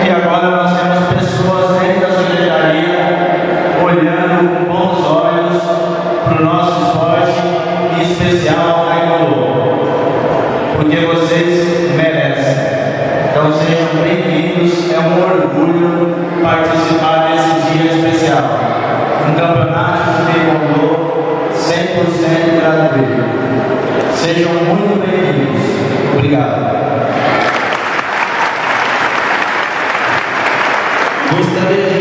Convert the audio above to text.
que agora nós temos pessoas dentro da secretaria olhando com bons olhos para o nosso esporte, em especial o taekwondo, porque vocês merecem. Então sejam bem-vindos, é um orgulho participar desse dia especial. Um campeonato de taekwondo 100% gratuito. Sejam muito bem-vindos. Obrigado. Gostaria de